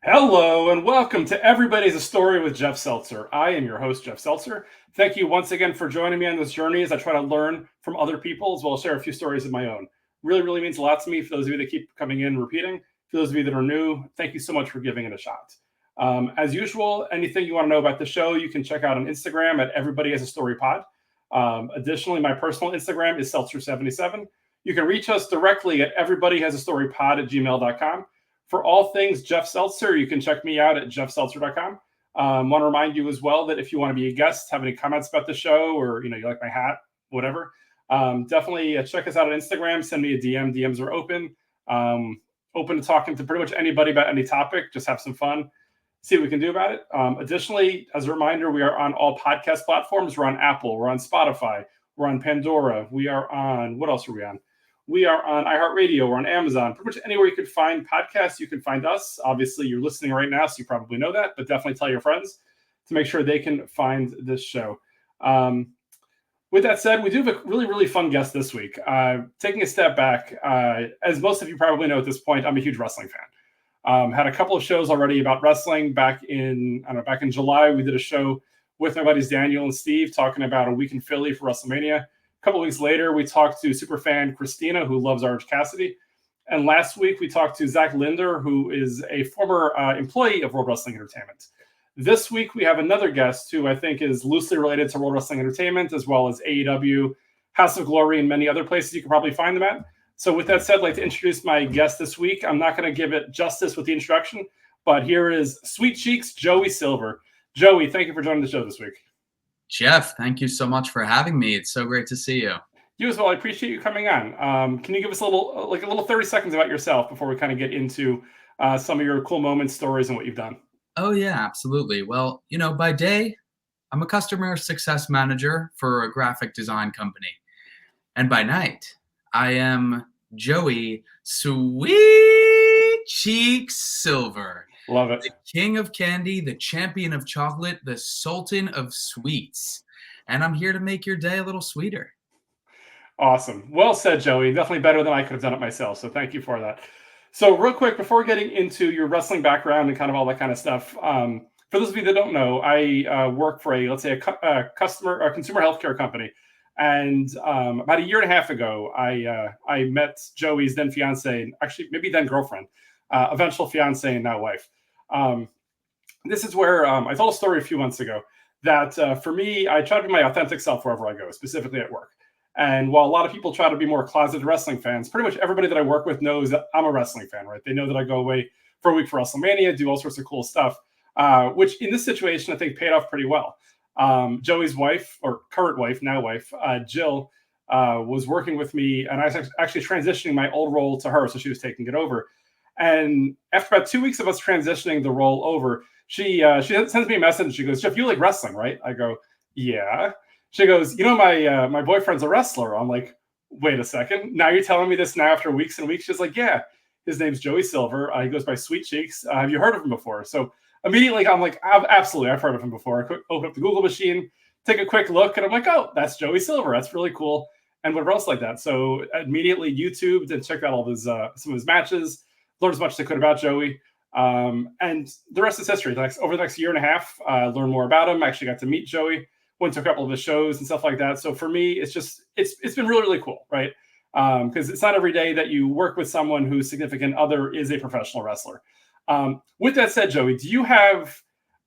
Hello and welcome to Everybody's a Story with Jeff Seltzer. I am your host, Jeff Seltzer. Thank you once again for joining me on this journey as I try to learn from other people as well as share a few stories of my own. Really means a lot to me. For those of you that keep coming in and repeating, for those of you that are new, thank you so much for giving it a shot. As usual, anything you want to know about the show, you can check out on Instagram at Everybody Has a Story Pod. Additionally, my personal Instagram is Seltzer77. You can reach us directly at everybodyhasastorypod at gmail.com. For all things Jeff Seltzer, you can check me out at jeffseltzer.com. Want to remind you as well that if you want to be a guest, have any comments about the show, or you like my hat, whatever, definitely check us out on Instagram. Send me a DM. DMs are open. Open to talking to pretty much anybody about any topic. Just have some fun. See what we can do about it. Additionally, as a reminder, we are on all podcast platforms. We're on Apple. We're on Spotify. We're on Pandora. We are on, what else are we on? We are on iHeartRadio. We're on Amazon. Pretty much anywhere you could find podcasts, you can find us. Obviously, you're listening right now, so you probably know that, but definitely tell your friends to make sure they can find this show. With that said, we do have a really fun guest this week. Taking a step back, as most of you probably know at this point, I'm a huge wrestling fan. Had a couple of shows already about wrestling back in July. We did a show with my buddies Daniel and Steve talking about a week in Philly for WrestleMania. A couple of weeks later, we talked to superfan Christina, who loves Orange Cassidy. And last week, we talked to Zach Linder, who is a former employee of World Wrestling Entertainment. This week, we have another guest who I think is loosely related to World Wrestling Entertainment, as well as AEW, House of Glory, and many other places you can probably find them at. So with that said, I'd like to introduce my guest this week. I'm not going to give it justice with the introduction, but here is Sweet Cheeks Joey Silver. Joey, thank you for joining the show this week. Jeff, thank you so much for having me. It's so great to see you. You as well. I appreciate you coming on. Can you give us a little 30 seconds about yourself before we kind of get into some of your cool moments, stories, and what you've done? Oh, yeah, absolutely. Well, by day, I'm a customer success manager for a graphic design company. And by night, I am Joey Sweet Cheeks Silver. Love it. The king of candy, the champion of chocolate, the sultan of sweets. And I'm here to make your day a little sweeter. Awesome. Well said, Joey. Definitely better than I could have done it myself. So thank you for that. So real quick, before getting into your wrestling background and kind of all that kind of stuff, for those of you that don't know, I work for a consumer healthcare company. And about a year and a half ago, I met Joey's then fiance, actually maybe then girlfriend, eventual fiance and now wife. This is where I told a story a few months ago that for me, I try to be my authentic self wherever I go, specifically at work. And while a lot of people try to be more closeted wrestling fans, pretty much everybody that I work with knows that I'm a wrestling fan, right? They know that I go away for a week for WrestleMania, do all sorts of cool stuff, which in this situation, I think paid off pretty well. Joey's wife, or current wife, now wife, Jill, was working with me, and I was actually transitioning my old role to her, so she was taking it over. And after about 2 weeks of us transitioning the role over, she sends me a message. She goes, "Jeff, you like wrestling, right?" I go, "Yeah." She goes, my boyfriend's a wrestler." I'm like, "Wait a second. Now you're telling me this now after weeks and weeks?" She's like, "Yeah, his name's Joey Silver. He goes by Sweet Cheeks. Have you heard of him before?" So immediately I'm like, "Absolutely, I've heard of him before." I open up the Google machine, take a quick look, and I'm like, "Oh, that's Joey Silver. That's really cool." And whatever else like that. So immediately YouTubed and checked out all his some of his matches, learned as much as I could about Joey. And the rest is history. Over the next year and a half, learned more about him. I actually got to meet Joey. Went to a couple of his shows and stuff like that. So for me, it's been really cool, right? Because it's not every day that you work with someone whose significant other is a professional wrestler. With that said, Joey, do you have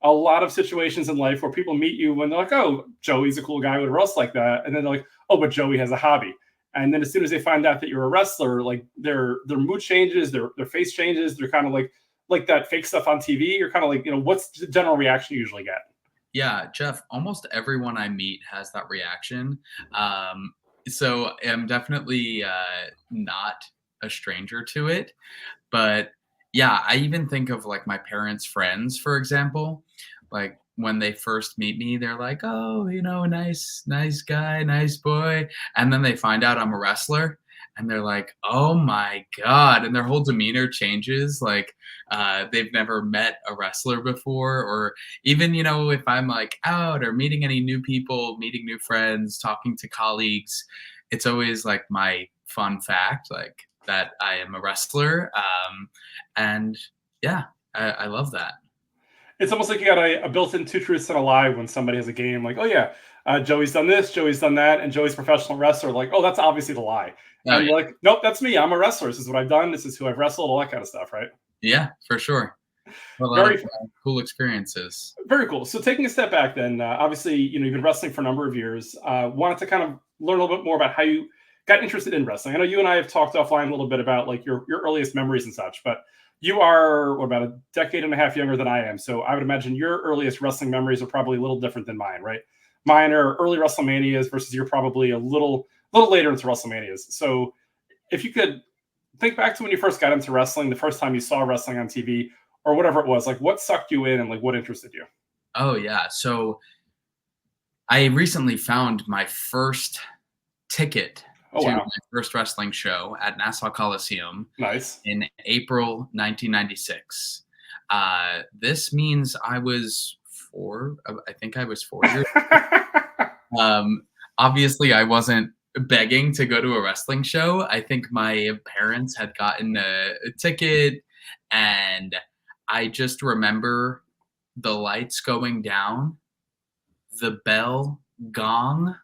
a lot of situations in life where people meet you when they're like, "Oh, Joey's a cool guy, whatever else like that," and then they're like, "Oh, but Joey has a hobby." And then as soon as they find out that you're a wrestler, like their mood changes, their face changes. They're kind of like that fake stuff on TV. You're kind of like, what's the general reaction you usually get? Yeah, Jeff, almost everyone I meet has that reaction. So I'm definitely not a stranger to it. But yeah, I even think of like my parents' friends, for example. Like when they first meet me, they're like, "Oh, nice guy, nice boy." And then they find out I'm a wrestler. And they're like, "Oh my God." And their whole demeanor changes. Like they've never met a wrestler before. Or even, if I'm like out or meeting any new people, meeting new friends, talking to colleagues, it's always like my fun fact, like that I am a wrestler. And yeah. I love that. It's almost like you got a built-in two truths and a lie when somebody has a game like, oh yeah, Joey's done this, Joey's done that, and Joey's a professional wrestler. Like, oh, that's obviously the lie. Oh And yeah, you're like, nope, that's me. I'm a wrestler. This is what I've done. This is who I've wrestled. All that kind of stuff, right? yeah, for sure. A lot of Very, cool experiences. very cool. So taking a step back, then obviously, you've been wrestling for a number of years. Wanted to kind of learn a little bit more about how you got interested in wrestling. I know you and I have talked offline a little bit about like your earliest memories and such, but you are what, about a decade and a half younger than I am. So I would imagine your earliest wrestling memories are probably a little different than mine, right? Mine are early WrestleManias versus you're probably a little later into WrestleManias. So if you could think back to when you first got into wrestling, the first time you saw wrestling on TV or whatever it was, like what sucked you in and like what interested you? Oh yeah. So I recently found my first ticket Oh to my wow, first wrestling show at Nassau Coliseum nice. in April 1996. This means I was 4. I think I was 4 years. Um, Obviously, I wasn't begging to go to a wrestling show. I think my parents had gotten a ticket, and I just remember the lights going down, the bell, gong,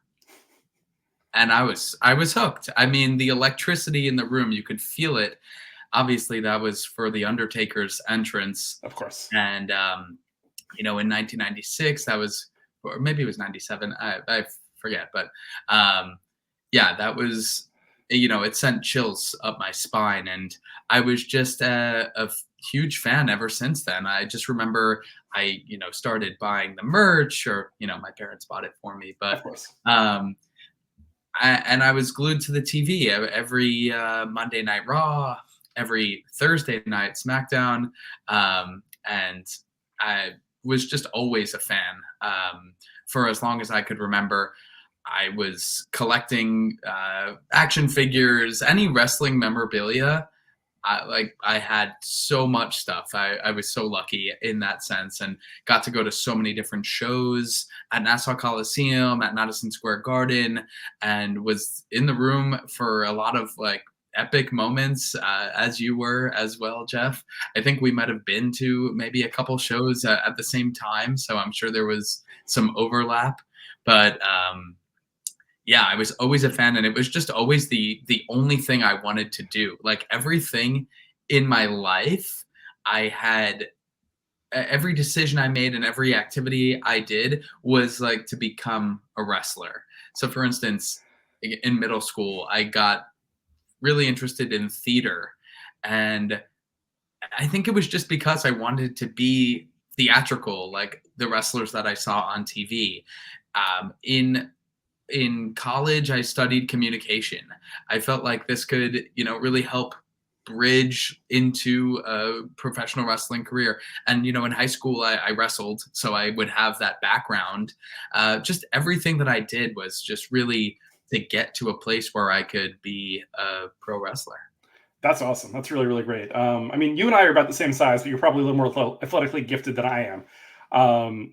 and I was hooked. I mean, the electricity in the room, you could feel it. Obviously, that was for the Undertaker's entrance, Of course. and in 1996, that was, or maybe it was 97. I forget, but yeah, that was, it sent chills up my spine, and I was just a huge fan ever since then. I just remember I, started buying the merch, or my parents bought it for me, but Of course. um, and I was glued to the TV every Monday Night Raw, every Thursday night SmackDown, and I was just always a fan. For as long as I could remember, I was collecting action figures, any wrestling memorabilia. I had so much stuff. I was so lucky in that sense, and got to go to so many different shows at Nassau Coliseum, at Madison Square Garden, and was in the room for a lot of like epic moments, as you were as well, Jeff. I think we might have been to maybe a couple shows at the same time, so I'm sure there was some overlap. But yeah, I was always a fan, and it was just always the only thing I wanted to do. Like everything in my life, I had every decision I made and every activity I did was like to become a wrestler. So for instance, in middle school, I got really interested in theater, and I think it was just because I wanted to be theatrical like the wrestlers that I saw on TV. In college, I studied communication. I felt like this could, really help bridge into a professional wrestling career. And, in high school, I wrestled, so I would have that background. Just everything that I did was just really to get to a place where I could be a pro wrestler. That's awesome. That's really, really great. I mean, you and I are about the same size, but you're probably a little more athletically gifted than I am.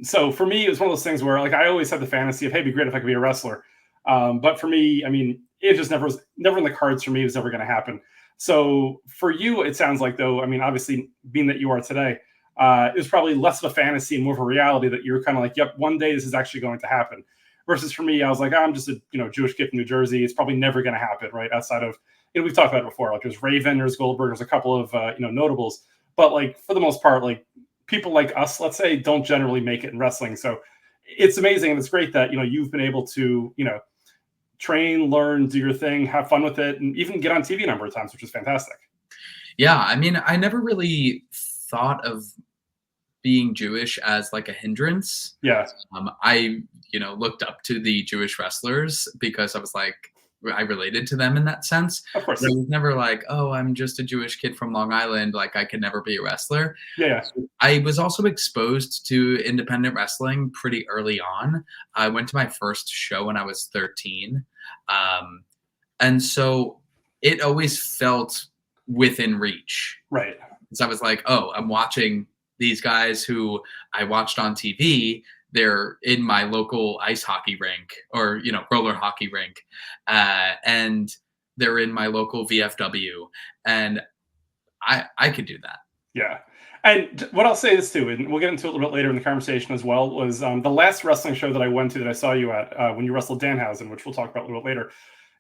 So for me, it was one of those things where, like, I always had the fantasy of, hey, it'd be great if I could be a wrestler. But for me, I mean, it just never was never in the cards for me. It was never going to happen. So for you, it sounds like, though, I mean, obviously, being that you are today, it was probably less of a fantasy and more of a reality that you're kind of like, yep, one day this is actually going to happen. Versus for me, I was like, I'm just a Jewish kid from New Jersey. It's probably never going to happen, right? Outside of we've talked about it before. Like there's Raven, there's Goldberg, there's a couple of notables, but like for the most part, like people like us, let's say, don't generally make it in wrestling. So it's amazing and it's great that you've been able to train, learn, do your thing, have fun with it, and even get on TV a number of times, which is fantastic. Yeah, I mean, I never really thought of being Jewish as like a hindrance. Yeah, I, looked up to the Jewish wrestlers because I was like, I related to them in that sense. of course. But I was never like, oh, I'm just a Jewish kid from Long Island. Like I could never be a wrestler. Yeah, yeah. I was also exposed to independent wrestling pretty early on. I went to my first show when I was 13. Um, and so it always felt within reach. Right. So I was like, oh, I'm watching these guys who I watched on TV. They're in my local ice hockey rink or, roller hockey rink. And they're in my local VFW. And I could do that. Yeah. And what I'll say is too, and we'll get into it a little bit later in the conversation as well, was the last wrestling show that I went to that I saw you at when you wrestled Danhausen, which we'll talk about a little bit later.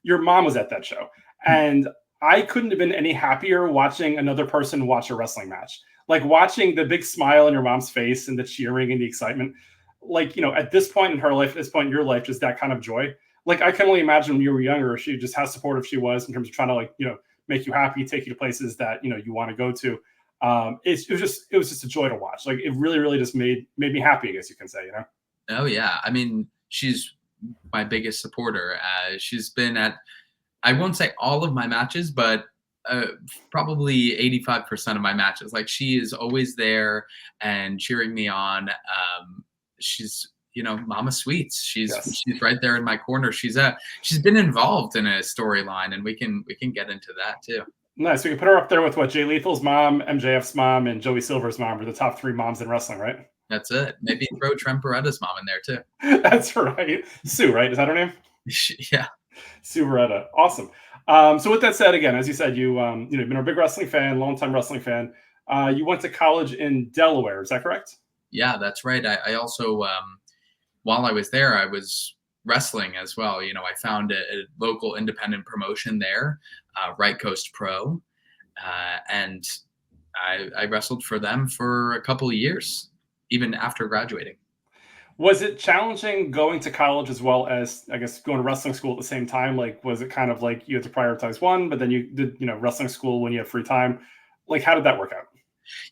Your mom was at that show, and I couldn't have been any happier watching another person watch a wrestling match. Like watching the big smile on your mom's face and the cheering and the excitement. Like, at this point in her life, at this point in your life, just that kind of joy. Like I can only imagine when you were younger, she just how supportive she was in terms of trying to make you happy, take you to places that you want to go to. It was just a joy to watch. Like it really, really just made me happy, I guess you can say, Oh yeah, I mean, she's my biggest supporter. She's been at, I won't say all of my matches, but uh, probably 85% of my matches. Like she is always there and cheering me on. She's Mama Sweets. Yes. She's right there in my corner. She's been involved in a storyline, and we can get into that too. Nice. We can put her up there with what Jay Lethal's mom, MJF's mom, and Joey Silver's mom are the top three moms in wrestling, right? That's it. Maybe throw Trent Beretta's mom in there too. That's right. Sue, right? Is that her name? Yeah. Sue Beretta. Awesome. So with that said, again, as you said, you've been a big wrestling fan, longtime wrestling fan. You went to college in Delaware. Is that correct? Yeah, that's right. I also, while I was there, I was wrestling as well. I found a local independent promotion there, Right Coast Pro, and I wrestled for them for a couple of years, even after graduating. Was it challenging going to college as well as, I guess, going to wrestling school at the same time? Like, was it kind of like you had to prioritize one, but then you did, wrestling school when you had free time? Like, how did that work out?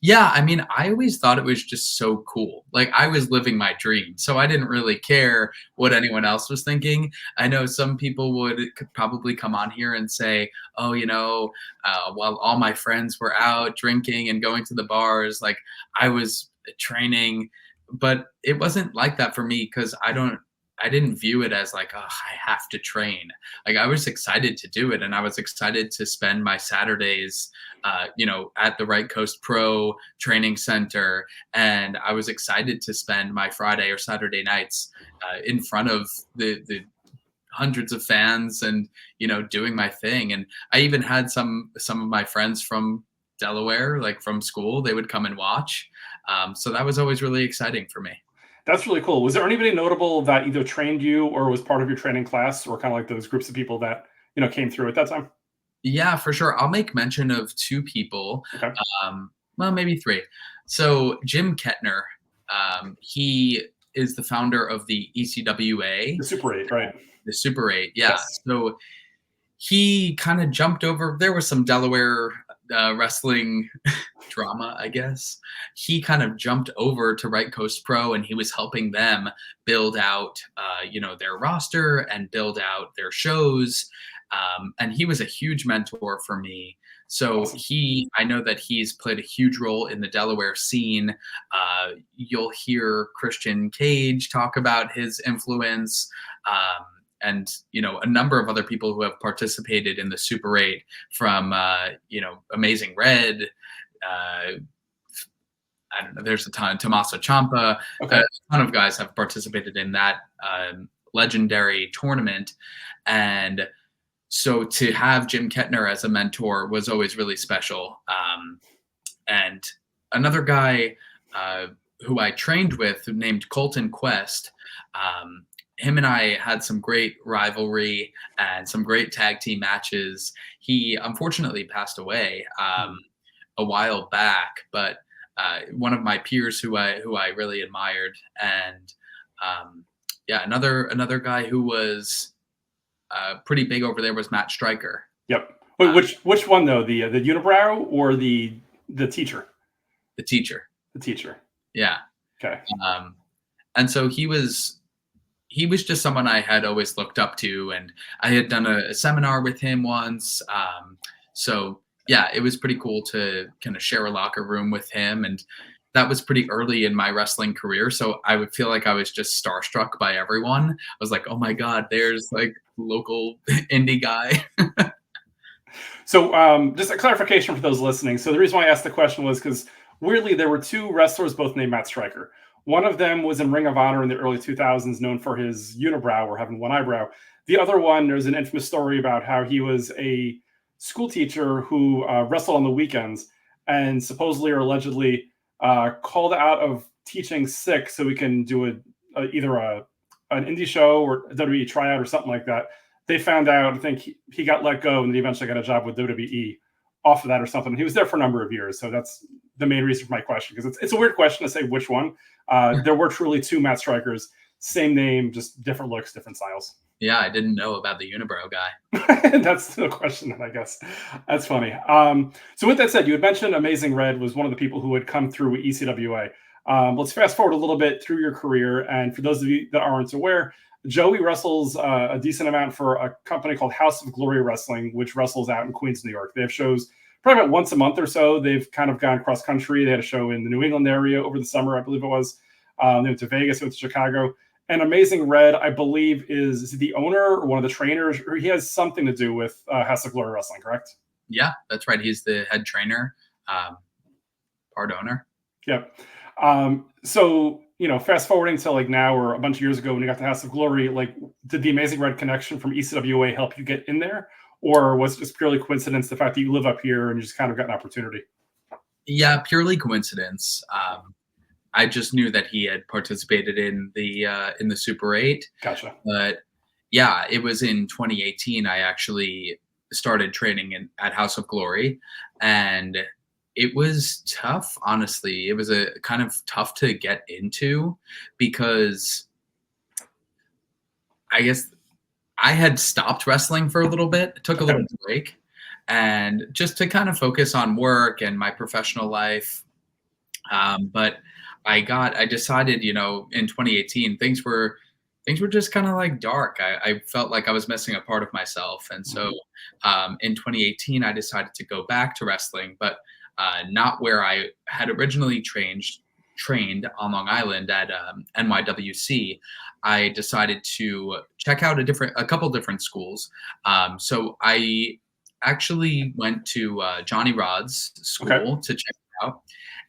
Yeah, I mean, I always thought it was just so cool. Like I was living my dream, so I didn't really care what anyone else was thinking. I know some people could probably come on here and say, "Oh, while all my friends were out drinking and going to the bars, like I was training." But it wasn't like that for me because I didn't view it as like, oh, I have to train. Like I was excited to do it, and I was excited to spend my Saturdays at the Right Coast Pro Training Center. And I was excited to spend my Friday or Saturday nights in front of the hundreds of fans and, doing my thing. And I even had some of my friends from Delaware, like from school, they would come and watch. So that was always really exciting for me. That's really cool. Was there anybody notable that either trained you or was part of your training class, or kind of like those groups of people that came through at that time? Yeah, for sure. I'll make mention of two people. Okay. Well, maybe three. So Jim Kettner, he is the founder of the ECWA, The Super 8, right? the Super 8. Yeah. Yes. So he kind of jumped over. There was some Delaware wrestling drama, I guess. He kind of jumped over to Right Coast Pro, and he was helping them build out, their roster and build out their shows. And he was a huge mentor for me. So Awesome. I know that he's played a huge role in the Delaware scene. You'll hear Christian Cage talk about his influence. And a number of other people who have participated in the Super 8, from Amazing Red, I don't know, there's a ton, Tommaso Ciampa, Okay. a ton of guys have participated in that legendary tournament. And so to have Jim Kettner as a mentor was always really special. And another guy who I trained with, named Colton Quest, him and I had some great rivalry and some great tag team matches. He unfortunately passed away a while back, but one of my peers who I really admired. And another guy who was pretty big over there was Matt Stryker. Yep. Wait, which one though? The unibrow or the teacher? The teacher. The teacher. Yeah. Okay. And so he was just someone I had always looked up to, and I had done a seminar with him once. So yeah, it was pretty cool to kind of share a locker room with him. And that was pretty early in my wrestling career. So I would feel like I was just starstruck by everyone. I was like, oh my God, there's like local indie guy. So just a clarification for those listening. So the reason why I asked the question was because weirdly there were two wrestlers both named Matt Stryker. One of them was in Ring of Honor in the early 2000s, known for his unibrow or having one eyebrow. The other one, there's an infamous story about how he was a school teacher who wrestled on the weekends and supposedly or allegedly called out of teaching sick so we can do either an indie show or a WWE tryout or something like that. They found out, I think he got let go, and he eventually got a job with WWE off of that or something. He was there for a number of years, so that's the main reason for my question, because it's a weird question to say which one. There were truly two Matt Strikers, same name, just different looks, different styles. Yeah, I didn't know about the unibrow guy. That's the question, then, I guess. That's funny. So with that said, you had mentioned Amazing Red was one of the people who had come through ECWA. Let's fast forward a little bit through your career. And for those of you that aren't aware, Joey wrestles a decent amount for a company called House of Glory Wrestling, which wrestles out in Queens, New York. They have shows probably about once a month or so. They've kind of gone cross country. They had a show in the New England area over the summer, I believe it was. They went to Vegas, they went to Chicago. And Amazing Red, I believe, is the owner or one of the trainers, or he has something to do with House of Glory Wrestling, correct? Yeah, that's right. He's the head trainer, part owner. Yep. So, fast forwarding to like now or a bunch of years ago when you got to House of Glory, like, did the Amazing Red connection from ECWA help you get in there? Or was it just purely coincidence, the fact that you live up here and you just kind of got an opportunity? Yeah, purely coincidence. I just knew that he had participated in the Super 8. Gotcha. But yeah, it was in 2018 I actually started training at House of Glory, and it was tough, honestly. It was a kind of tough to get into because I guess I had stopped wrestling for a little bit, took a little break, and just to kind of focus on work and my professional life. But I decided, in 2018, things were just kind of like dark. I felt like I was missing a part of myself. And so in 2018, I decided to go back to wrestling, but not where I had originally trained on Long Island at NYWC. I decided to check out a couple different schools. So I actually went to Johnny Rod's school to check it out,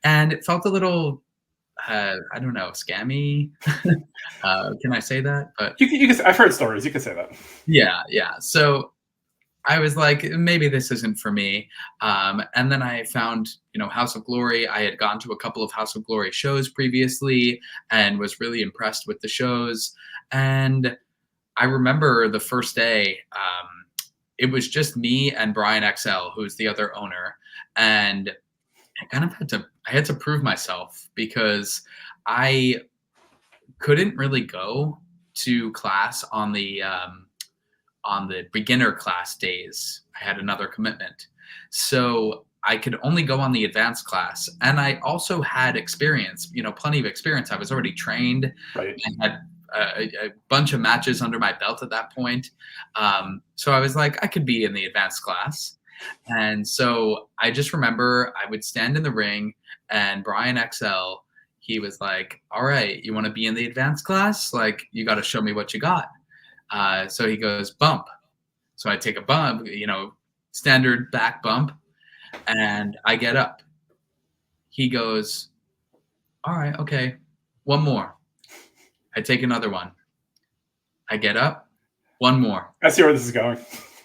and it felt a little I don't know, scammy. Can I say that? But You can. I've heard stories. You can say that. yeah, yeah. So I was like, maybe this isn't for me. And then I found, House of Glory. I had gone to a couple of House of Glory shows previously and was really impressed with the shows. And I remember the first day, it was just me and Brian XL, who's the other owner. And I kind of had to prove myself because I couldn't really go to class on the beginner class days. I had another commitment. So I could only go on the advanced class. And I also had experience, plenty of experience. I was already trained. Right. I had a bunch of matches under my belt at that point. So I was like, I could be in the advanced class. And so I just remember I would stand in the ring and Brian XL, he was like, all right, you want to be in the advanced class? Like, you got to show me what you got. So he goes, bump. So I take a bump, standard back bump, and I get up. He goes, all right, okay, one more. I take another one. I get up, one more. I see where this is going.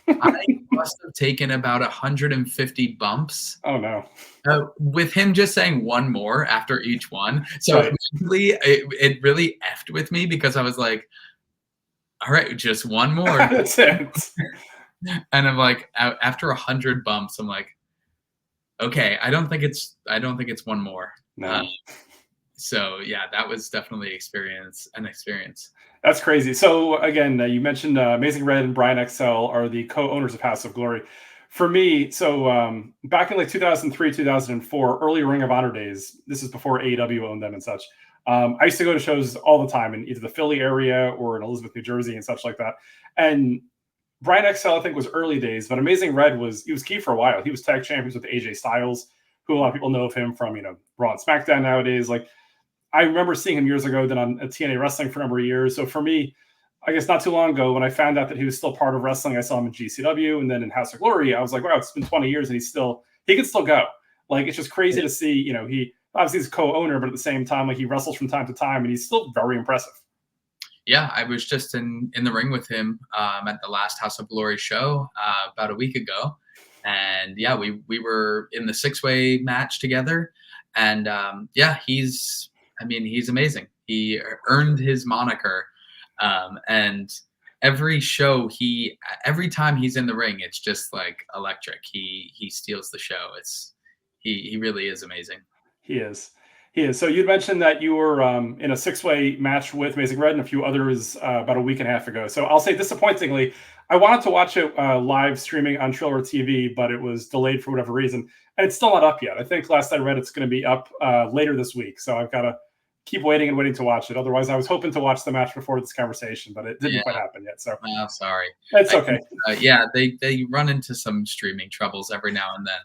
I must have taken about 150 bumps. Oh, no. With him just saying one more after each one. So Right. mentally, it really effed with me because I was like, all right, just one more. That's it. And I'm like, after 100 bumps, I'm like, okay, I don't think it's one more. No. So yeah, that was definitely an experience. That's crazy. So again, you mentioned Amazing Red and Brian XL are the co-owners of House of Glory. For me, so back in like 2003, 2004, early Ring of Honor days, this is before AEW owned them and such. I used to go to shows all the time in either the Philly area or in Elizabeth, New Jersey and such like that. And Brian XL, I think, was early days, but Amazing Red was key for a while. He was tag champions with AJ Styles, who a lot of people know of him from, Raw and SmackDown nowadays. Like, I remember seeing him years ago, then on TNA Wrestling for a number of years. So for me, I guess not too long ago, when I found out that he was still part of wrestling, I saw him in GCW and then in House of Glory. I was like, wow, it's been 20 years and he can still go. Like, it's just crazy to see, he obviously is co-owner, but at the same time, like, he wrestles from time to time and he's still very impressive. Yeah, I was just in the ring with him at the last House of Glory show about a week ago. And yeah, we were in the 6-way match together. And yeah, he's amazing. He earned his moniker, and every show every time he's in the ring, it's just like electric. He steals the show. He really is amazing. He is. He is. So you'd mentioned that you were in a six-way match with Amazing Red and a few others about a week and a half ago. So I'll say disappointingly, I wanted to watch it live streaming on Triller TV, but it was delayed for whatever reason, and it's still not up yet. I think last I read, it's going to be up later this week. So I've got to keep waiting and waiting to watch it. Otherwise, I was hoping to watch the match before this conversation, but it didn't Yeah. quite happen yet. So Oh, sorry. it's I okay. think, yeah, they run into some streaming troubles every now and then.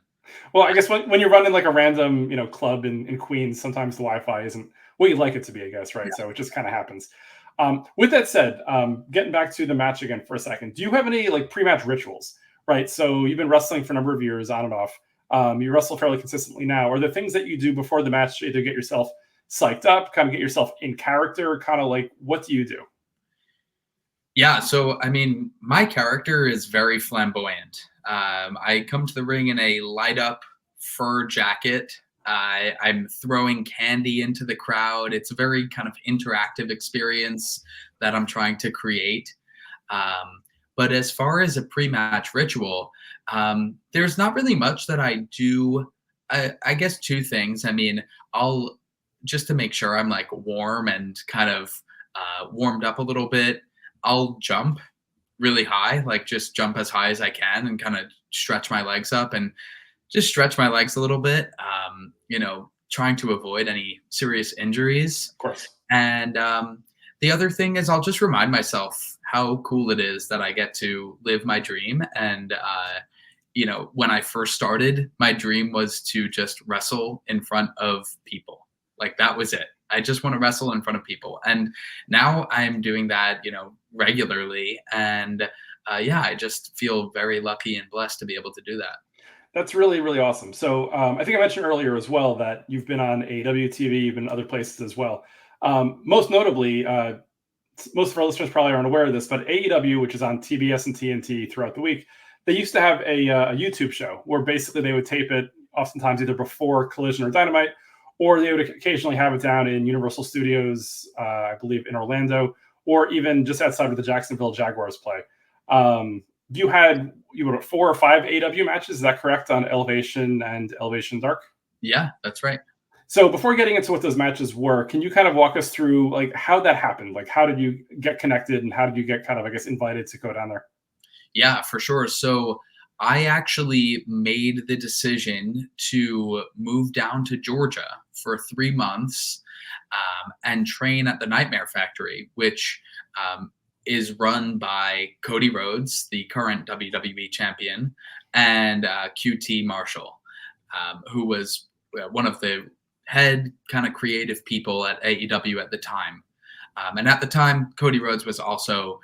Well, I guess when you're running like a random, club in Queens, sometimes the Wi-Fi isn't what you'd like it to be, I guess, right? Yeah. So it just kind of happens. With that said, getting back to the match again for a second, do you have any like pre-match rituals? Right. So you've been wrestling for a number of years, on and off. You wrestle fairly consistently now. Are there things that you do before the match to either get yourself psyched up, kind of get yourself in character, kind of like what do you do? Yeah, so I mean, my character is very flamboyant. I come to the ring in a light up fur jacket. I'm throwing candy into the crowd. It's a very kind of interactive experience that I'm trying to create. Um, but as far as a pre-match ritual, there's not really much that I do. I guess two things. I mean, I'll just to make sure I'm like warm and kind of warmed up a little bit. I'll jump really high, like just jump as high as I can and kind of stretch my legs up and just stretch my legs a little bit, trying to avoid any serious injuries. Of course. And the other thing is I'll just remind myself how cool it is that I get to live my dream. And, when I first started, my dream was to just wrestle in front of people. Like that was it. I just want to wrestle in front of people. And now I'm doing that, regularly. And yeah, I just feel very lucky and blessed to be able to do that. That's really, really awesome. So I think I mentioned earlier as well that you've been on AEW TV, you've been other places as well. Most notably, most of our listeners probably aren't aware of this, but AEW, which is on TBS and TNT throughout the week, they used to have a YouTube show where basically they would tape it oftentimes either before Collision or Dynamite, or they would occasionally have it down in Universal Studios, I believe in Orlando, or even just outside of the Jacksonville Jaguars play. You had 4 or 5 AEW matches, is that correct, on Elevation and Elevation Dark? Yeah, that's right. So before getting into what those matches were, can you kind of walk us through like how that happened? Like how did you get connected and how did you get kind of, I guess, invited to go down there? Yeah, for sure. So I actually made the decision to move down to Georgia for 3 months and train at the Nightmare Factory, which is run by Cody Rhodes, the current WWE champion, and QT Marshall, who was one of the head kind of creative people at AEW at the time. And at the time, Cody Rhodes was also,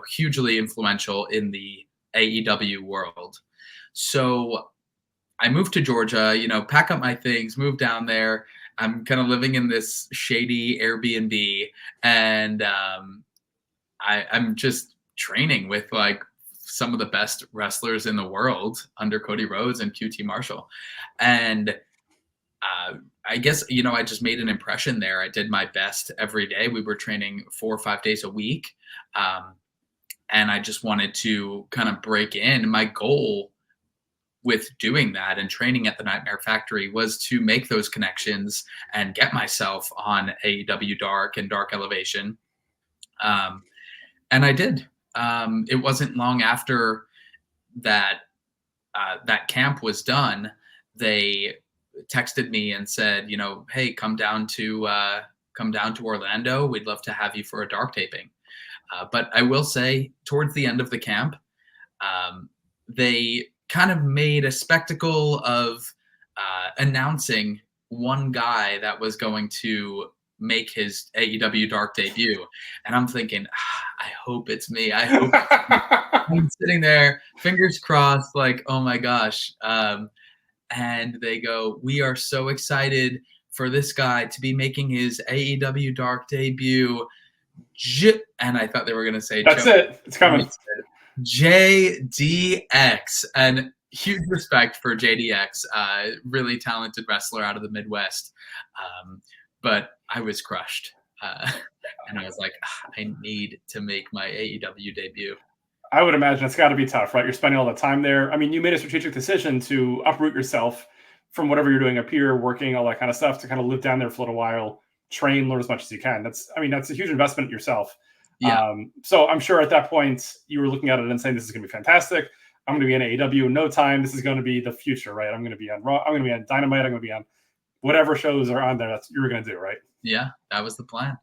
hugely influential in the AEW world. So I moved to Georgia, pack up my things, move down there. I'm kind of living in this shady Airbnb, and I'm just training with like some of the best wrestlers in the world under Cody Rhodes and QT Marshall. And I guess, I just made an impression there. I did my best every day. We were training 4 or 5 days a week. And I just wanted to kind of break in. My goal with doing that and training at the Nightmare Factory was to make those connections and get myself on AEW Dark and Dark Elevation. And I did. It wasn't long after that that camp was done. They texted me and said, hey, come down to Orlando. We'd love to have you for a dark taping. But I will say, towards the end of the camp, they kind of made a spectacle of announcing one guy that was going to make his AEW Dark debut. And I'm thinking, I hope it's me. I hope I'm sitting there, fingers crossed, like, oh my gosh. And they go, we are so excited for this guy to be making his AEW Dark debut. And I thought they were going to say, that's it. It's coming. JDX. And huge respect for JDX, really talented wrestler out of the Midwest. But I was crushed. And I was like, I need to make my AEW debut. I would imagine it's got to be tough, right? You're spending all the time there. I mean, you made a strategic decision to uproot yourself from whatever you're doing up here, working, all that kind of stuff, to kind of live down there for a little while, train, learn as much as you can. That's a huge investment in yourself. Yeah. So I'm sure at that point you were looking at it and saying, this is going to be fantastic. I'm going to be in AEW in no time. This is going to be the future, right? I'm going to be on Raw. I'm going to be on Dynamite. I'm going to be on whatever shows are on there. That's you were going to do, right? Yeah, that was the plan.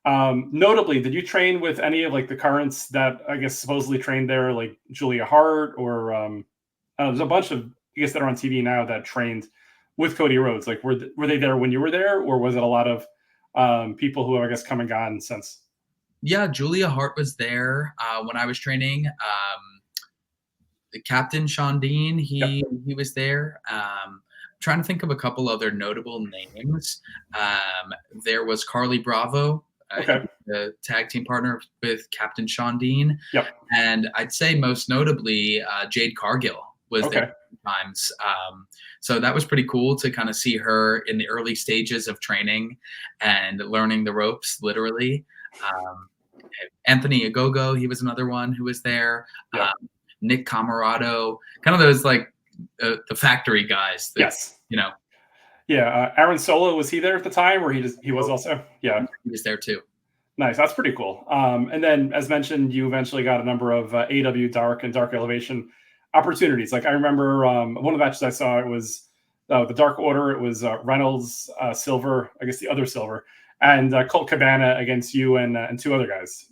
Notably, did you train with any of like the currents that I guess supposedly trained there, like Julia Hart, or there's a bunch of I guess that are on TV now that trained with Cody Rhodes. Like, were they there when you were there, or was it a lot of people who have, I guess, come and gone since? Yeah, Julia Hart was there when I was training. Captain Sean Dean, he was there. Trying to think of a couple other notable names. There was Carly Bravo, the tag team partner with Captain Sean Dean. Yep. And I'd say most notably, Jade Cargill was there times. So that was pretty cool to kind of see her in the early stages of training and learning the ropes, literally. Anthony Agogo, he was another one who was there. Yep. Nick Camarado, kind of those like the factory guys. That, yes. You know. Yeah. Aaron Solo, was he there at the time, or he was also? Yeah. He was there too. Nice. That's pretty cool. And then, as mentioned, you eventually got a number of AEW Dark and Dark Elevation opportunities. Like I remember one of the matches I saw, it was the Dark Order. It was Reynolds, Silver, I guess the other Silver, and Colt Cabana against you and two other guys.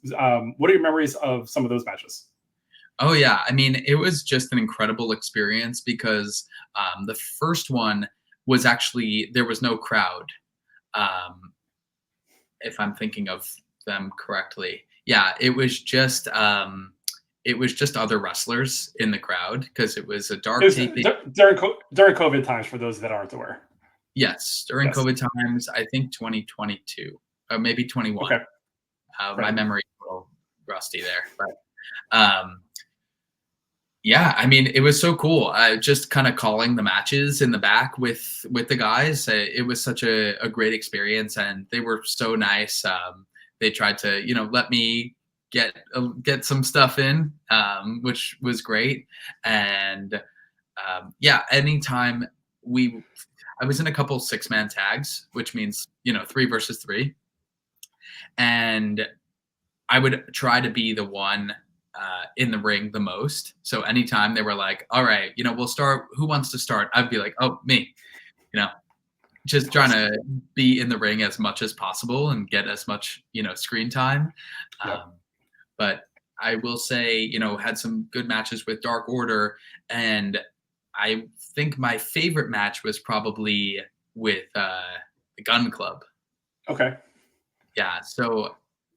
What are your memories of some of those matches? Oh, yeah. I mean, it was just an incredible experience because the first one was actually, there was no crowd. If I'm thinking of them correctly. Yeah, it was just other wrestlers in the crowd because it was a dark taping. During COVID times, for those that aren't aware. Yes, during COVID times, I think 2022, or maybe 21. Okay. My memory is a little rusty there, but yeah, I mean, it was so cool. Just kind of calling the matches in the back with the guys. It was such a great experience, and they were so nice. They tried to, let me get some stuff in, which was great. And yeah, anytime I was in a couple 6-man tags, which means 3 versus 3, and I would try to be the one in the ring the most. So anytime they were like, all right, we'll start, who wants to start? I'd be like, oh, me, just trying to be in the ring as much as possible and get as much, screen time. But I will say, had some good matches with Dark Order. And I think my favorite match was probably with the Gunn Club. Okay. Yeah. So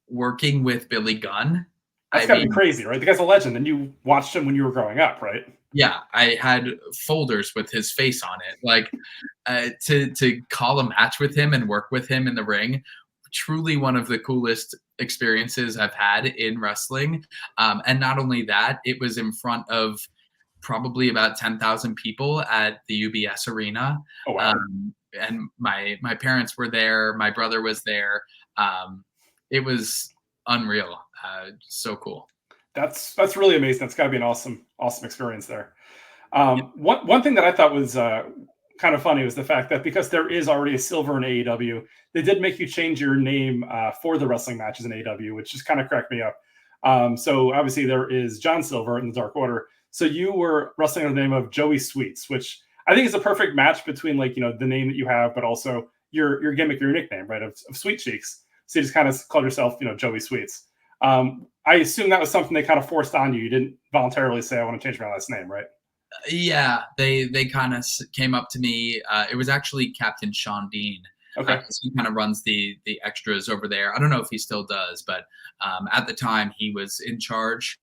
working with Billy Gunn. That's gotta be crazy, right? The guy's a legend, and you watched him when you were growing up, right? Yeah, I had folders with his face on it. Like to call a match with him and work with him in the ring, truly one of the coolest experiences I've had in wrestling. And not only that, it was in front of probably about 10,000 people at the UBS Arena. Oh, wow. And my parents were there. My brother was there. It was unreal. So cool. That's really amazing. That's got to be an awesome experience there. One thing that I thought was kind of funny was the fact that because there is already a Silver in AEW, they did make you change your name for the wrestling matches in AEW, which just kind of cracked me up. So obviously there is John Silver in the Dark Order. So you were wrestling under the name of Joey Sweets, which I think is a perfect match between the name that you have, but also your gimmick, your nickname, right, of Sweet Cheeks. So you just kind of called yourself, Joey Sweets. I assume that was something they kind of forced on you. You didn't voluntarily say, I want to change my last name, right? Yeah, they kind of came up to me. It was actually Captain Sean Dean. Okay. He kind of runs the extras over there. I don't know if he still does, but at the time he was in charge,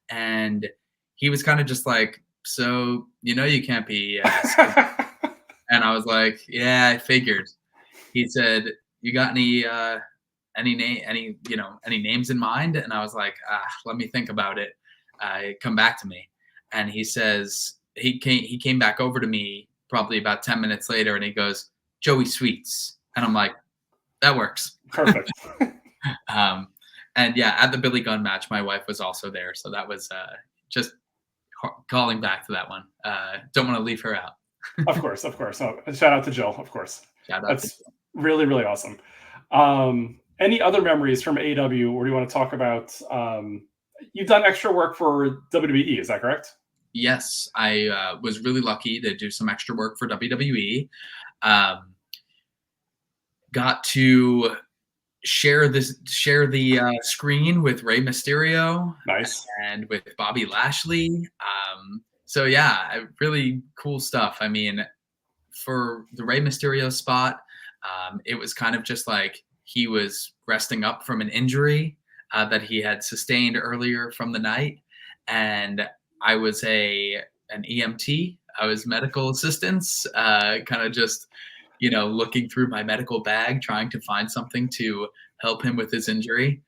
and he was kind of just like, so, you can't be. And I was like, yeah, I figured. He said, you got any names in mind? And I was like, let me think about it. Come back to me. And he says, he came back over to me probably about 10 minutes later, and he goes, "Joey Sweets," and I'm like, "That works." Perfect. Um, and yeah, at the Billy Gunn match, my wife was also there, so that was just calling back to that one. Don't want to leave her out. Of course, of course. Oh, shout out to Jill, of course. Shout out to That's really, really awesome. Any other memories from AEW, or do you want to talk about? You've done extra work for WWE, is that correct? Yes, I was really lucky to do some extra work for WWE. Um, got to share the screen with Rey Mysterio Nice. and with Bobby Lashley. So yeah, really cool stuff. I mean, for the Rey Mysterio spot, it was kind of just like he was resting up from an injury that he had sustained earlier from the night, and I was an EMT. I was medical assistance, kind of just looking through my medical bag, trying to find something to help him with his injury.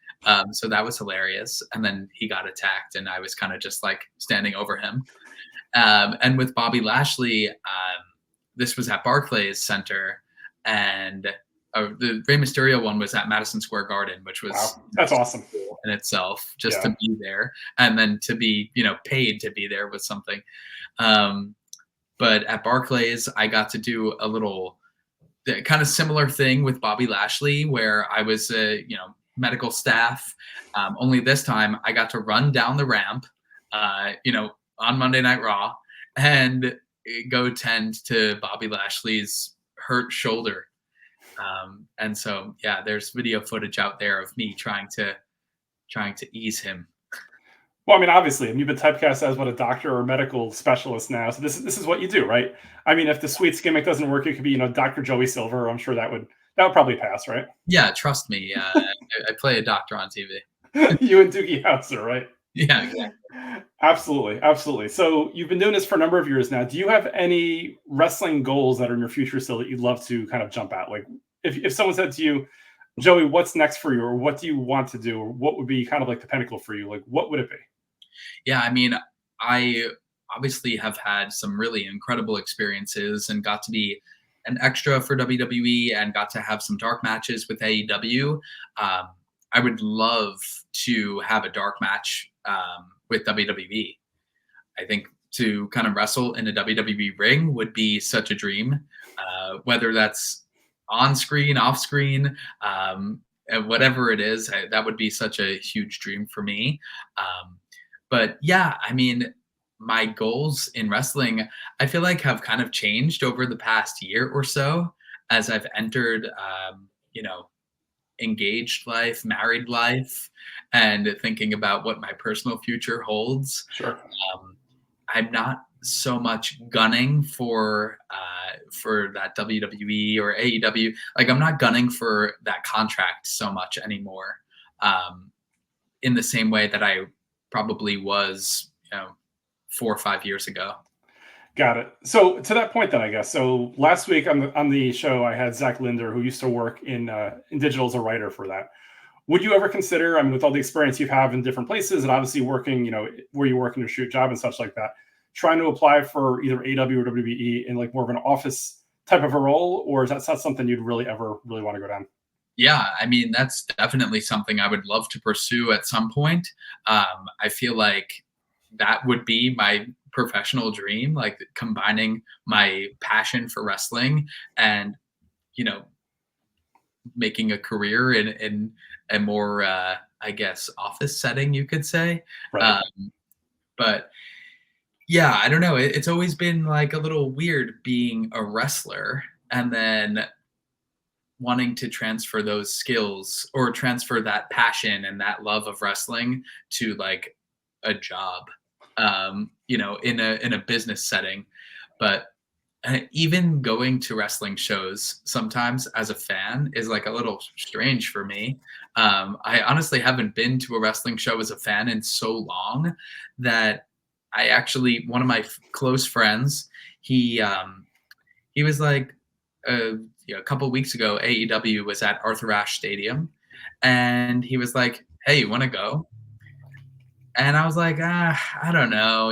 So that was hilarious. And then he got attacked, and I was kind of just like standing over him. And with Bobby Lashley, this was at Barclays Center, and the Rey Mysterio one was at Madison Square Garden, which was Wow, that's awesome. cool in itself, just Yeah. to be there, and then to be paid to be there was something. But at Barclays, I got to do a little kind of similar thing with Bobby Lashley, where I was medical staff. Only this time, I got to run down the ramp, on Monday Night Raw, and go tend to Bobby Lashley's hurt shoulder. And so, yeah, there's video footage out there of me trying to ease him. Well, I mean, obviously, you've been typecast as what, a doctor or medical specialist now. So this is what you do, right? I mean, if the sweets gimmick doesn't work, it could be Dr. Joey Silver. I'm sure that would probably pass, right? Yeah, trust me. I play a doctor on TV. You and Doogie Howser, right? Yeah, exactly. Absolutely, absolutely. So you've been doing this for a number of years now. Do you have any wrestling goals that are in your future still that you'd love to kind of jump at? Like, if someone said to you, Joey, what's next for you, or what do you want to do, or what would be kind of like the pinnacle for you? Like, what would it be? Yeah, I mean, I obviously have had some really incredible experiences and got to be an extra for WWE and got to have some dark matches with AEW. I would love to have a dark match with WWE. I think to kind of wrestle in a WWE ring would be such a dream, whether that's on screen, off screen, and whatever it is, that would be such a huge dream for me. But yeah, I mean, my goals in wrestling, I feel like have kind of changed over the past year or so as I've entered, engaged life, married life, and thinking about what my personal future holds. Sure. I'm not so much gunning for that WWE or AEW. Like, I'm not gunning for that contract so much anymore. In the same way that I probably was, 4 or 5 years ago. Got it. So to that point, then I guess. So last week on the show, I had Zach Linder, who used to work in digital as a writer for that. Would you ever consider, I mean, with all the experience you have in different places, and obviously working, where you work in your shoot job and such like that, trying to apply for either AW or WWE in like more of an office type of a role, or is that not something you'd really ever really want to go down? Yeah, I mean, that's definitely something I would love to pursue at some point. I feel like that would be my professional dream, like combining my passion for wrestling and, you know, making a career in a more, I guess, office setting, you could say. Right. But yeah, I don't know. It's always been like a little weird being a wrestler and then wanting to transfer those skills or transfer that passion and that love of wrestling to like a job, in a business setting. But even going to wrestling shows sometimes as a fan is like a little strange for me. I honestly haven't been to a wrestling show as a fan in so long that I actually, one of my close friends, he was like, a couple weeks ago, AEW was at Arthur Ashe Stadium, and he was like, "Hey, you want to go?" And I was like, I don't know,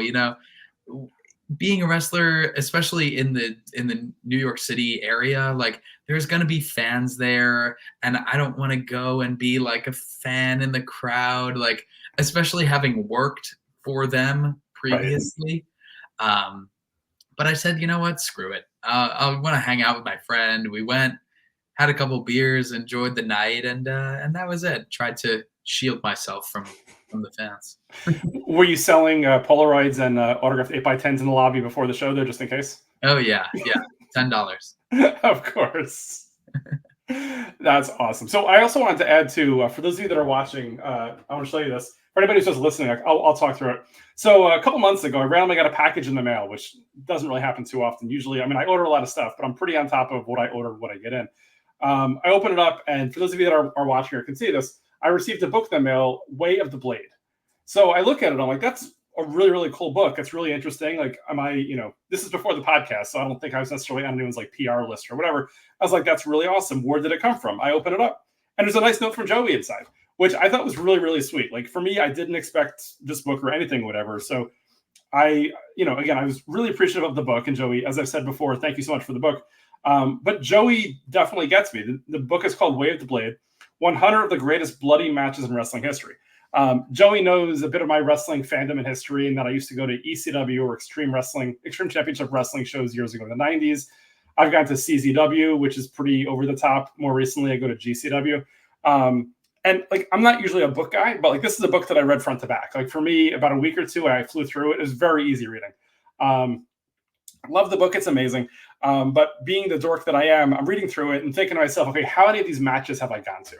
being a wrestler, especially in the New York City area, like there's gonna be fans there, and I don't want to go and be like a fan in the crowd, like especially having worked for them Right. previously. Um, but I said, you know what, screw it. I want to hang out with my friend. We went, had a couple beers, enjoyed the night, and that was it. Tried to shield myself from the fans. Were you selling Polaroids and autographed 8x10s in the lobby before the show there, just in case? Oh yeah, yeah, $10. Of course. That's awesome. So I also wanted to add to, for those of you that are watching, I want to show you this. For anybody who's just listening, I'll talk through it. So a couple months ago, I randomly got a package in the mail, which doesn't really happen too often. Usually, I mean, I order a lot of stuff, but I'm pretty on top of what I order, what I get in. I open it up, and for those of you that are watching or can see this, I received a book in the mail, Way of the Blade. So I look at it, I'm like, that's a really, really cool book. It's really interesting. Like, this is before the podcast, so I don't think I was necessarily on anyone's like PR list or whatever. I was like, that's really awesome. Where did it come from? I open it up, and there's a nice note from Joey inside, which I thought was really, really sweet. Like, for me, I didn't expect this book or anything, whatever. So again, I was really appreciative of the book. And Joey, as I've said before, thank you so much for the book. But Joey definitely gets me. The book is called Way of the Blade, 100 of the greatest bloody matches in wrestling history. Joey knows a bit of my wrestling fandom and history, and that I used to go to ECW or Extreme Championship Wrestling shows years ago in the 90s. I've gone to CZW, which is pretty over the top. More recently, I go to GCW. And like, I'm not usually a book guy, but like, this is a book that I read front to back. Like, for me, about a week or two, I flew through it. It was very easy reading. Love the book. It's amazing. But being the dork that I am, I'm reading through it and thinking to myself, okay, how many of these matches have I gone to?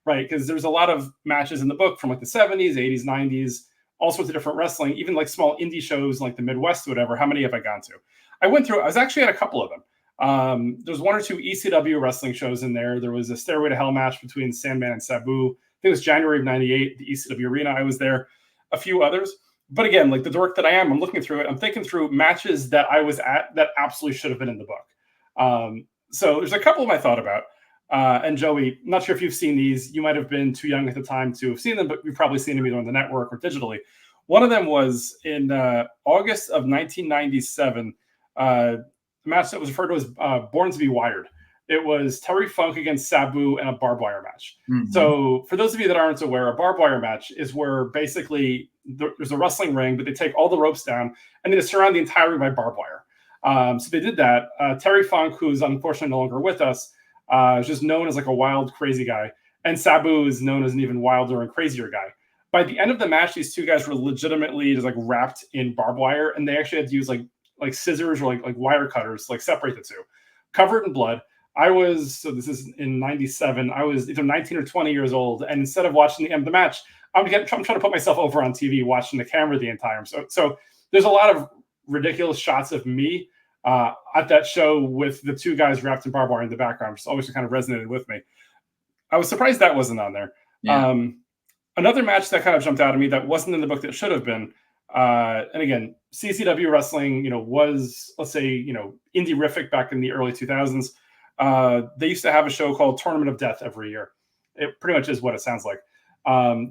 Right? Because there's a lot of matches in the book from like the 70s, 80s, 90s, all sorts of different wrestling, even like small indie shows like the Midwest, whatever. How many have I gone to? I was actually at a couple of them. There's one or two ECW wrestling shows in there. There was a Stairway to Hell match between Sandman and Sabu. I think it was January of '98, the ECW arena. I was there. A few others. But again, like the dork that I am, I'm looking through it. I'm thinking through matches that I was at that absolutely should have been in the book. So there's a couple of them I thought about. And Joey, not sure if you've seen these. You might have been too young at the time to have seen them, but you've probably seen them either on the network or digitally. One of them was in August of 1997, a match that was referred to as Born to be Wired. It was Terry Funk against Sabu in a barbed wire match. Mm-hmm. So for those of you that aren't aware, a barbed wire match is where basically there's a wrestling ring, but they take all the ropes down and they surround the entire ring by barbed wire. So they did that. Terry Funk, who's unfortunately no longer with us, is just known as like a wild, crazy guy. And Sabu is known as an even wilder and crazier guy. By the end of the match, these two guys were legitimately just like wrapped in barbed wire, and they actually had to use like scissors or like wire cutters to like separate the two, covered in blood. This is in 97. I was either 19 or 20 years old. And instead of watching the end of the match, I'm trying to put myself over on TV, watching the camera the entire time. So there's a lot of ridiculous shots of me at that show with the two guys wrapped in barbed wire in the background, which always kind of resonated with me. I was surprised that wasn't on there. Yeah. Another match that kind of jumped out at me that wasn't in the book that should have been, and again, CCW wrestling, was, let's say, indie-rific back in the early 2000s. They used to have a show called Tournament of Death every year. It pretty much is what it sounds like.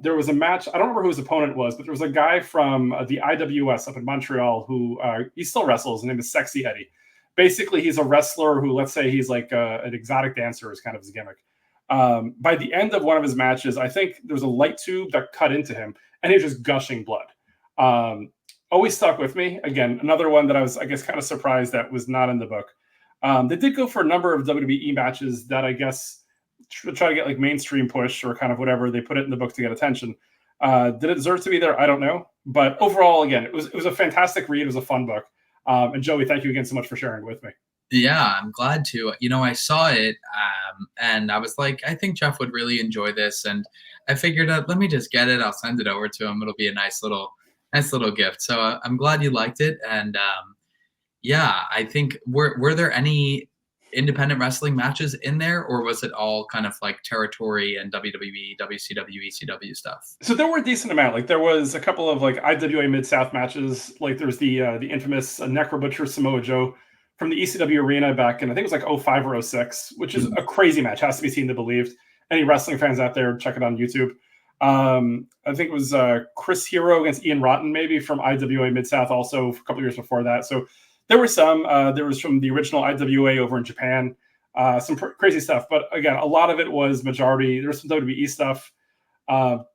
There was a match. I don't remember who his opponent was, but there was a guy from the IWS up in Montreal who he still wrestles. His name is Sexy Eddie. Basically, he's a wrestler who, let's say, he's like an exotic dancer is kind of his gimmick. By the end of one of his matches, I think there was a light tube that cut into him, and he was just gushing blood. Always stuck with me. Again, another one that I was, I guess, kind of surprised that was not in the book. They did go for a number of WWE matches that I guess try to get like mainstream push or kind of whatever. They put it in the book to get attention. Did it deserve to be there? I don't know. But overall, again, it was a fantastic read. It was a fun book. And Joey, thank you again so much for sharing it with me. Yeah, I'm glad to. I saw it and I was like, I think Jeff would really enjoy this. And I figured out, let me just get it. I'll send it over to him. It'll be a nice little gift. So I'm glad you liked it. And yeah, I think were there any independent wrestling matches in there, or was it all kind of like territory and WWE, WCW, ECW stuff? So there were a decent amount. Like there was a couple of like IWA Mid-South matches. Like there's the infamous Necro Butcher Samoa Joe from the ECW arena back in, I think it was like 05 or 06, which is a crazy match. Has to be seen to believed. Any wrestling fans out there, check it on YouTube. I think it was Chris Hero against Ian Rotten, maybe from IWA Mid South, also a couple years before that. So there were some. There was from the original IWA over in Japan. Some crazy stuff, but again, a lot of it was majority. There was some WWE stuff.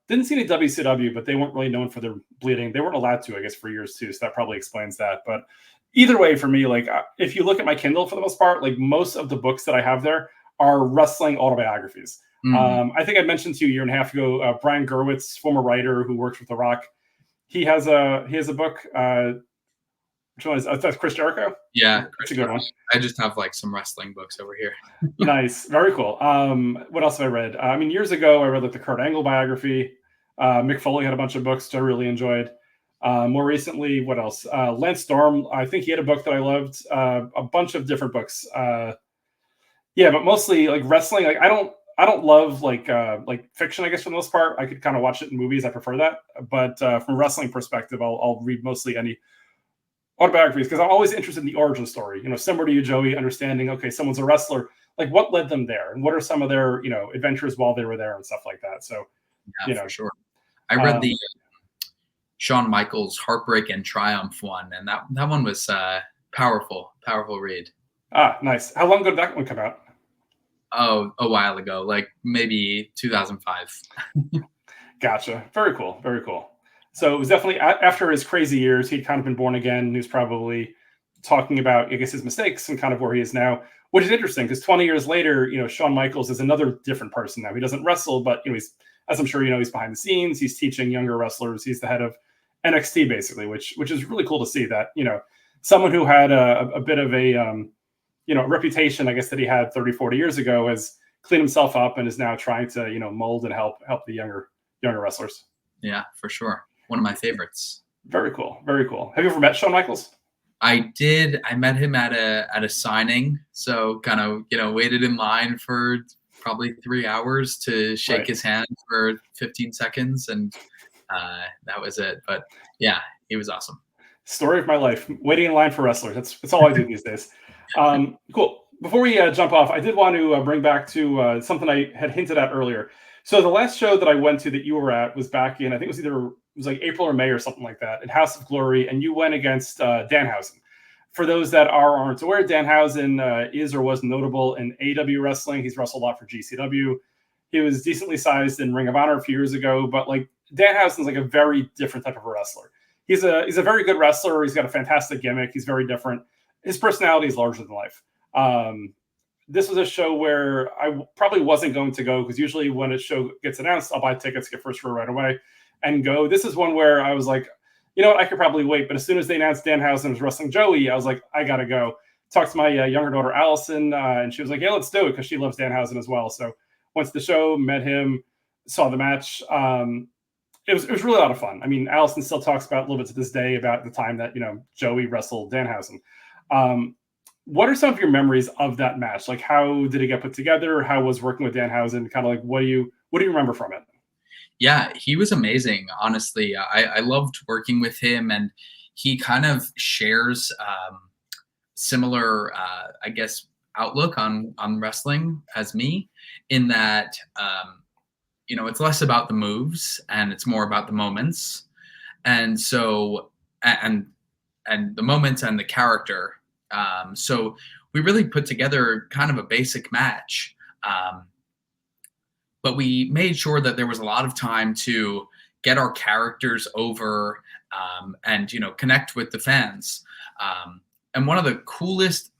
Didn't see any WCW, but they weren't really known for their bleeding. They weren't allowed to, I guess, for years too. So that probably explains that. But either way, for me, like if you look at my Kindle for the most part, like most of the books that I have there are wrestling autobiographies. I think I mentioned to you a year and a half ago, Brian Gerwitz, former writer who works with The Rock. He has a book. Which one is that's Chris Jericho? Yeah, That's a good one. I just have like some wrestling books over here. Nice, very cool. What else have I read? I mean, years ago, I read like the Kurt Angle biography. Mick Foley had a bunch of books that I really enjoyed. More recently, what else? Lance Storm, I think he had a book that I loved. A bunch of different books. Yeah, but mostly like wrestling. Like I don't love like fiction. I guess for the most part, I could kind of watch it in movies. I prefer that. But from a wrestling perspective, I'll read mostly any autobiographies because I'm always interested in the origin story. You know, similar to you, Joey, understanding okay, someone's a wrestler, like what led them there, and what are some of their adventures while they were there and stuff like that. So, Yeah, for sure. I read the Shawn Michaels Heartbreak and Triumph one, and that one was powerful read. Nice. How long ago did that one come out? Oh, a while ago, like maybe 2005. Gotcha. Very cool. Very cool. So it was definitely after his crazy years, he'd kind of been born again. He was probably talking about, I guess, his mistakes and kind of where he is now, which is interesting because 20 years later, Shawn Michaels is another different person now. He doesn't wrestle, but he's, as I'm sure he's behind the scenes. He's teaching younger wrestlers. He's the head of NXT basically, which is really cool to see that someone who had a bit of a reputation, I guess, that he had 30, 40 years ago has cleaned himself up and is now trying to mold and help the younger wrestlers. Yeah, for sure. One of my favorites. Very cool. Very cool. Have you ever met Shawn Michaels? I did. I met him at a signing. So kind of, waited in line for probably 3 hours to shake his hand for 15 seconds. And that was it. But yeah, he was awesome. Story of my life. Waiting in line for wrestlers. That's all I do these days. Cool. Before we jump off, I did want to bring back to something I had hinted at earlier. So the last show that I went to that you were at was back in, I think it was like April or May or something like that, in House of Glory, and you went against Danhausen. For those that aren't aware, Danhausen is or was notable in AEW wrestling. He's wrestled a lot for GCW. He was decently sized in Ring of Honor a few years ago, but like Danhausen's like a very different type of a wrestler. He's a very good wrestler. He's got a fantastic gimmick. He's very different. His personality is larger than life. This was a show where I probably wasn't going to go because usually when a show gets announced, I'll buy tickets, get first row right away, and go. This is one where I was like, you know what, I could probably wait. But as soon as they announced Danhausen was wrestling Joey, I was like, I gotta go. Talked to my younger daughter Allison, and she was like, yeah, let's do it because she loves Danhausen as well. So went to the show, met him, saw the match. It was really a lot of fun. I mean, Allison still talks about a little bit to this day about the time that Joey wrestled Danhausen. What are some of your memories of that match? Like, how did it get put together? How was working with Danhausen? Kind of like, what do you remember from it? Yeah, he was amazing. Honestly, I loved working with him, and he kind of shares similar, I guess, outlook on wrestling as me, in that it's less about the moves and it's more about the moments, and so and the moments and the character. So we really put together kind of a basic match. But we made sure that there was a lot of time to get our characters over and connect with the fans. And one of the coolest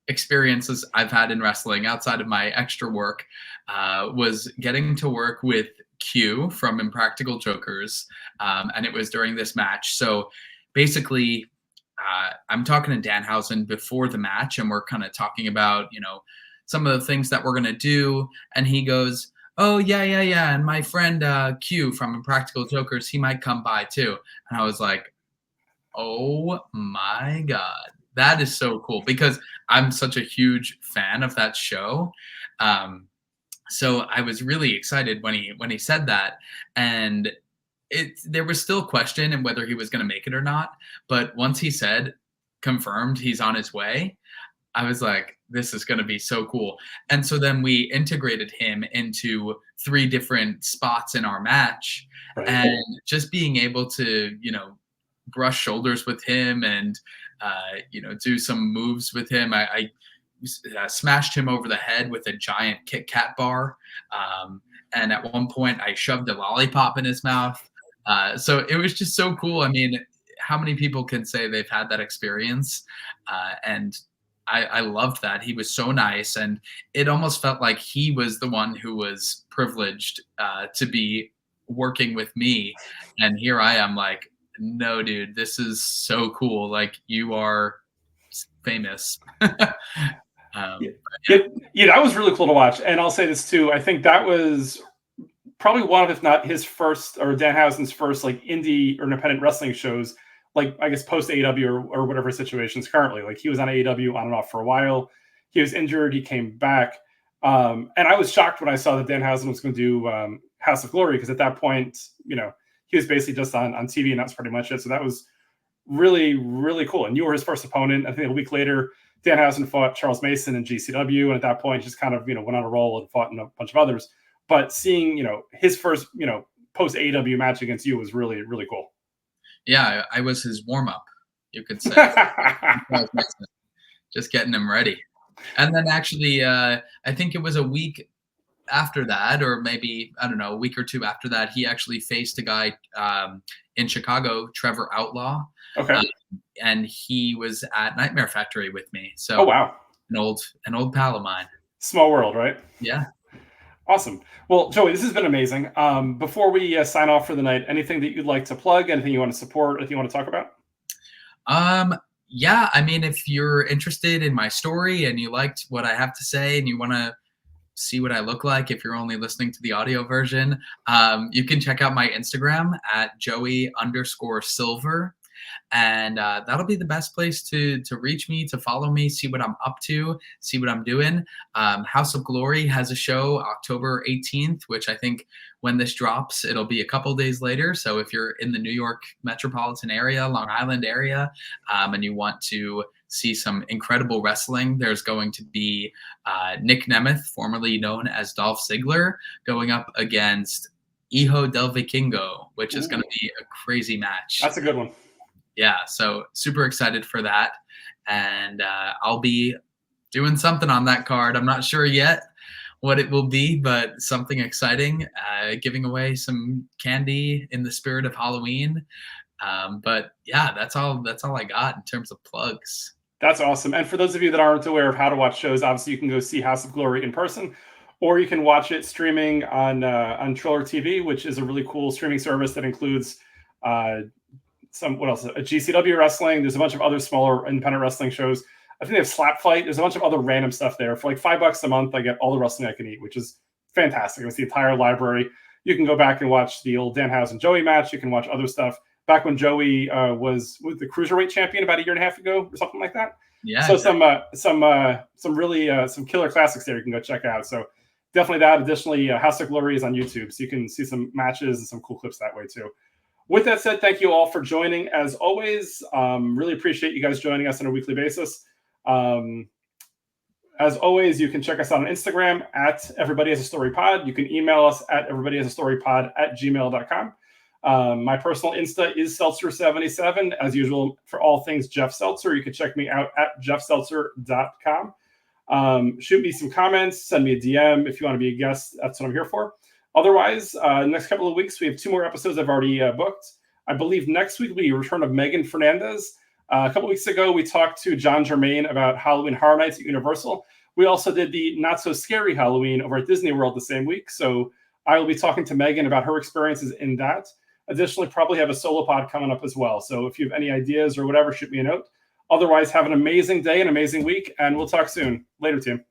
experiences I've had in wrestling outside of my extra work was getting to work with Q from Impractical Jokers, and it was during this match. So basically, I'm talking to Danhausen before the match, and we're kind of talking about some of the things that we're gonna do, and he goes, oh, yeah. And my friend Q from Impractical Jokers, he might come by too. And I was like, oh my God, that is so cool because I'm such a huge fan of that show. So I was really excited when he said that. And there was still question in whether he was going to make it or not. But once he said, confirmed, he's on his way, I was like, this is going to be so cool. And so then we integrated him into 3 different spots in our match, Right. and just being able to, brush shoulders with him and, do some moves with him. I smashed him over the head with a giant Kit Kat bar. And at one point, I shoved a lollipop in his mouth. So it was just so cool. I mean, how many people can say they've had that experience? And I loved that. He was so nice. And it almost felt like he was the one who was privileged to be working with me. And here I am like, no, dude, this is so cool. Like, you are famous. Yeah, that was really cool to watch. And I'll say this too. I think that was probably one of, if not his first, or Danhausen's first, like indie or independent wrestling shows, like I guess post AEW or whatever situations currently. Like he was on AEW on and off for a while. He was injured. He came back. And I was shocked when I saw that Danhausen was going to do House of Glory, because at that point, he was basically just on TV, and that's pretty much it. So that was really, really cool. And you were his first opponent. I think a week later, Danhausen fought Charles Mason in GCW, and at that point, just kind of went on a roll and fought in a bunch of others. But seeing his first post AEW match against you was really, really cool. Yeah, I was his warm up, you could say. Just getting him ready. And then actually, I think it was a week after that, or maybe, I don't know, a week or two after that, he actually faced a guy in Chicago, Trevor Outlaw. Okay. And he was at Nightmare Factory with me. So, oh wow, an old pal of mine. Small world, right? Yeah. Awesome. Well, Joey, this has been amazing. Before we sign off for the night, anything that you'd like to plug? Anything you want to support? Anything you want to talk about? Yeah, I mean, if you're interested in my story and you liked what I have to say and you want to see what I look like, if you're only listening to the audio version, you can check out my Instagram at Joey_Silver. And that'll be the best place to reach me, to follow me, see what I'm up to, see what I'm doing. House of Glory has a show October 18th, which I think when this drops, it'll be a couple days later. So if you're in the New York metropolitan area, Long Island area, and you want to see some incredible wrestling, there's going to be Nick Nemeth, formerly known as Dolph Ziggler, going up against Hijo del Vikingo, which is going to be a crazy match. That's a good one. Yeah, so super excited for that. And I'll be doing something on that card. I'm not sure yet what it will be, but something exciting, giving away some candy in the spirit of Halloween. But yeah, that's all I got in terms of plugs. That's awesome. And for those of you that aren't aware of how to watch shows, obviously you can go see House of Glory in person, or you can watch it streaming on Triller TV, which is a really cool streaming service that includes what else? A GCW wrestling. There's a bunch of other smaller independent wrestling shows. I think they have Slap Fight. There's a bunch of other random stuff there. For like $5 a month, I get all the wrestling I can eat, which is fantastic. It's the entire library. You can go back and watch the old Danhausen Joey match. You can watch other stuff. Back when Joey was the cruiserweight champion about a year and a half ago, or something like that. Yeah. So some really some killer classics there you can go check out. So definitely that. Additionally, House of Glory is on YouTube, so you can see some matches and some cool clips that way too. With that said, thank you all for joining. As always, really appreciate you guys joining us on a weekly basis. As always, you can check us out on Instagram at everybodyhasastorypod. You can email us at everybodyhasastorypod@gmail.com. My personal Insta is Seltzer77. As usual, for all things Jeff Seltzer, you can check me out at jeffseltzer.com. Shoot me some comments, send me a DM if you want to be a guest. That's what I'm here for. Otherwise, the next couple of weeks, we have 2 more episodes I've already booked. I believe next week will be a return of Megan Fernandez. A couple weeks ago, we talked to John Germain about Halloween Horror Nights at Universal. We also did the Not So Scary Halloween over at Disney World the same week. So I will be talking to Megan about her experiences in that. Additionally, probably have a solo pod coming up as well. So if you have any ideas or whatever, shoot me a note. Otherwise, have an amazing day, an amazing week, and we'll talk soon. Later, team.